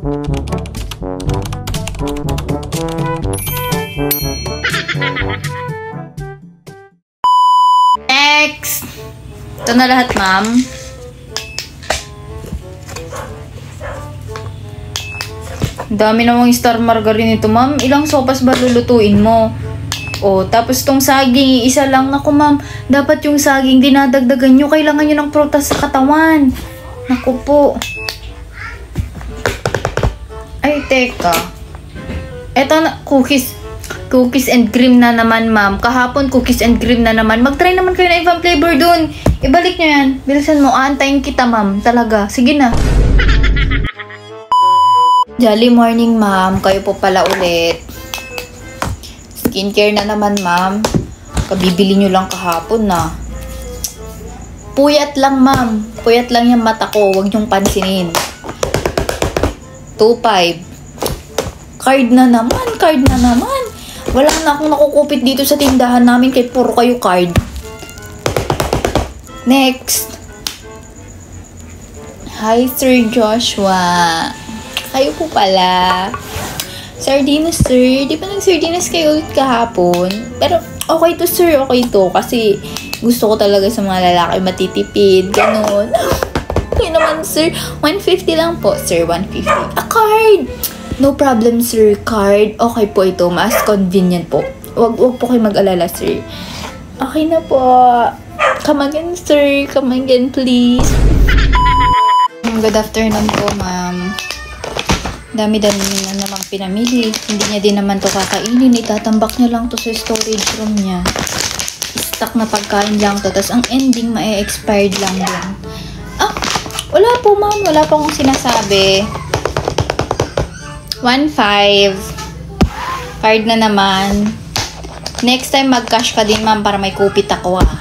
Next! Ito na lahat, ma'am. Dami namang star margarine ito, ma'am. Ilang sopas ba lulutuin mo? O, tapos tong saging, isa lang. Naku, ma'am, dapat yung saging dinadagdagan nyo. Kailangan nyo ng prutas sa katawan. Naku po. Ay, teka. Eto na, cookies. Cookies and cream na naman, ma'am. Kahapon, cookies and cream na naman. Mag-try naman kayo na ibang flavor dun. Ibalik nyo yan. Bilisan mo. Aantayin kita, ma'am. Talaga. Sige na. Jolly morning, ma'am. Kayo po pala ulit. Skincare na naman, ma'am. Kabibili nyo lang kahapon na. Puyat lang, ma'am. Puyat lang yung mata ko. Huwag nyong pansinin. 2.5. Card na naman. Card na naman. Wala na akong nakukupit dito sa tindahan namin kay puro kayo card. Next. Hi, Sir Joshua. Kayo po pala. Sardinas, sir. Di ba nag-sardinas kayo ulit kahapon? Pero okay to, sir. Okay to. Kasi gusto ko talaga sa mga lalaki matitipid. Ganon. Okay naman, sir. 150 lang po, sir. 150. A card! No problem, sir. Card. Okay po ito. Mas convenient po. Wag po kayo mag-alala, sir. Okay na po. Come again, sir. Come again, please. Good afternoon po, ma'am. Dami-dami na namang pinamili. Hindi niya din naman to kakainin. Itatambak niya lang to sa storage room niya. Stock na pagkain lang to. Tapos ang ending, ma-expired lang din. Ah! Wala po, ma'am. Wala po akong sinasabi. 1.5. Card na naman. Next time, mag-cash ka din, ma'am, para may kupit ako, ah.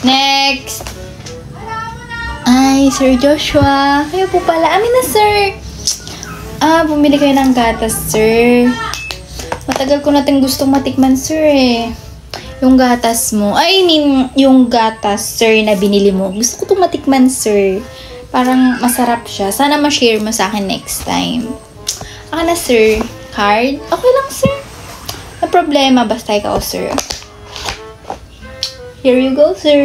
Next! Ay, Sir Joshua. Kayo po pala. Amin na, sir. Bumili kayo ng gatas, sir. Matagal ko natin gustong matikman, sir, eh. Yung gatas mo. I mean, yung gatas, sir, na binili mo. Gusto ko itong matikman, sir. Parang masarap siya. Sana ma-share mo sa akin next time. Ako na, sir. Card? Okay lang, sir. No problema. Basta ikaw, sir. Here you go, sir.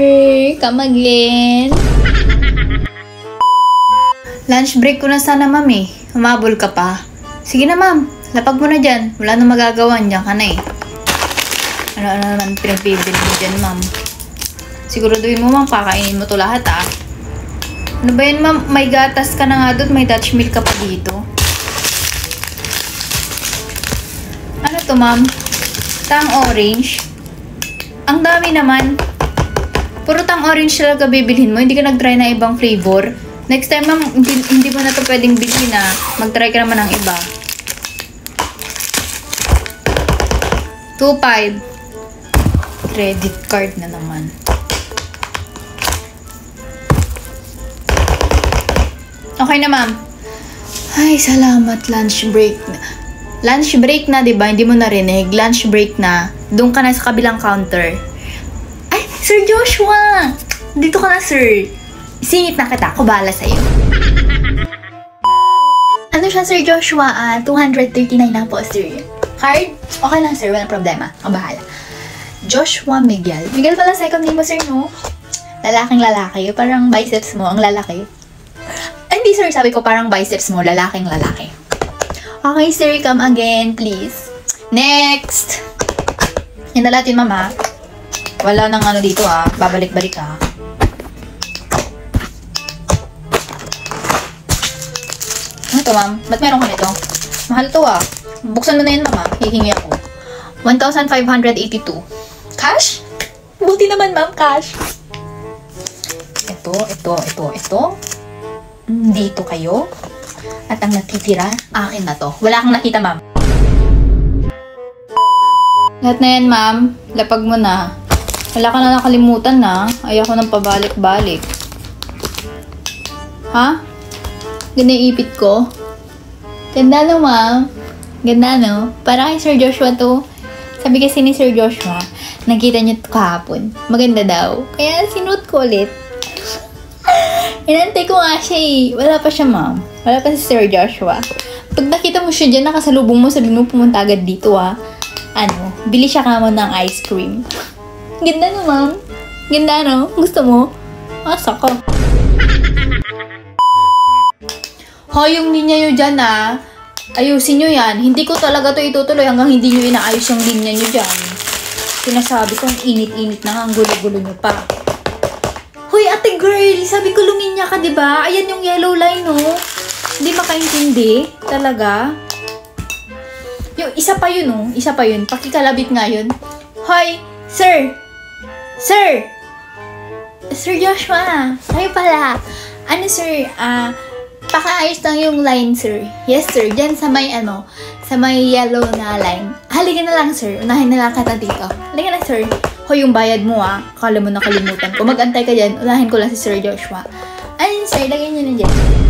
Come again. Lunch break ko na sana, ma'am, eh. Humabol ka pa. Sige na, ma'am. Lapag mo na dyan. Wala nang magagawa. Diyan ka na, eh. Ano naman pinagbibili mo dyan, ma'am? Siguraduhin mo, ma'am, kakainin mo to lahat, ah. Ano ba yun, ma'am? May gatas ka na nga doon. May Dutch milk ka pa dito. Ano to, ma'am? Tang orange. Ang dami naman. Puro tang orange talaga bibilhin mo. Hindi ka nag-try na ibang flavor. Next time, ma'am, hindi mo na to pwedeng bilhin na. Mag-try ka naman ng iba. 2.5. Credit card na naman. Okay na, ma'am. Ay, salamat. Lunch break na. Lunch break na, diba? Hindi mo narinig. Lunch break na. Doon ka na sa kabilang counter. Ay, Sir Joshua! Dito ka na, sir. Singit na kita. Ako bahala sa'yo. Ano siya, Sir Joshua? 239 na po, sir. Card? Okay lang, sir. Walang problema. Ako bahala. Joshua Miguel. Miguel pala second name mo, sir, no? Lalaking lalaki. Parang biceps mo. Ang lalaki. Ay, hindi, sir. Sabi ko parang biceps mo. Lalaking lalaki. Okay, sir. Come again, please. Next! Yan na lahat yun, mama. Wala nang ano dito, ah. Babalik-balik, ah. Ano to, ma'am? Ba't meron ka nito? Mahal to, ah. Buksan mo na yun, mama. Hihingi ako. 1,582. Cash? Buti naman, ma'am. Cash. Ito. Dito kayo. At ang natitira, akin na to. Wala kang nakita, ma'am. Lahat na yan, ma'am. Lapag mo na. Wala ka na nakalimutan na. Ayaw ko nang pabalik-balik. Ha? Ganda yung ipit ko? Ganda, no, ma'am? Ganda, no? Para kay Sir Joshua to. Sabi kasi ni Sir Joshua, nakita niyo ito kahapon. Maganda daw. Kaya sinuot ko ulit. Inantay ko nga siya, eh. Wala pa siya, ma'am. Wala pa si Sir Joshua. Pag nakita mo siya dyan, nakasalubong mo, sabi mo pumunta agad dito bili siya kamo ng ice cream. Ganda naman. Ganda, no? Gusto mo? Asa ko. Hoy, yung linya nyo dyan, ayusin nyo yan. Hindi ko talaga to itutuloy hanggang hindi nyo inaayos yung linya nyo dyan. Sinasabi ko, ang init-init na, ang gulo-gulo nyo pa. Hoy, ate girl, sabi ko luminya ka, diba? Ayan yung yellow line, no? Hindi makaintindi. Talaga. Yung isa pa yun, no? Isa pa yun. Pakikalabit nga yun. Hoy, sir! Sir! Sir Joshua, kayo pala. Ano, sir? Pakaayos lang yung line, sir. Yes, sir. Diyan sa may, sa may yellow na line. Halika na lang, sir. Unahin na lang kita dito. Halika na, sir. Hoy, yung bayad mo, Kala mo nakalimutan ko. Mag-antay ka dyan. Unahin ko lang si Sir Joshua. Ayun, sir. Lagyan niyo na dyan.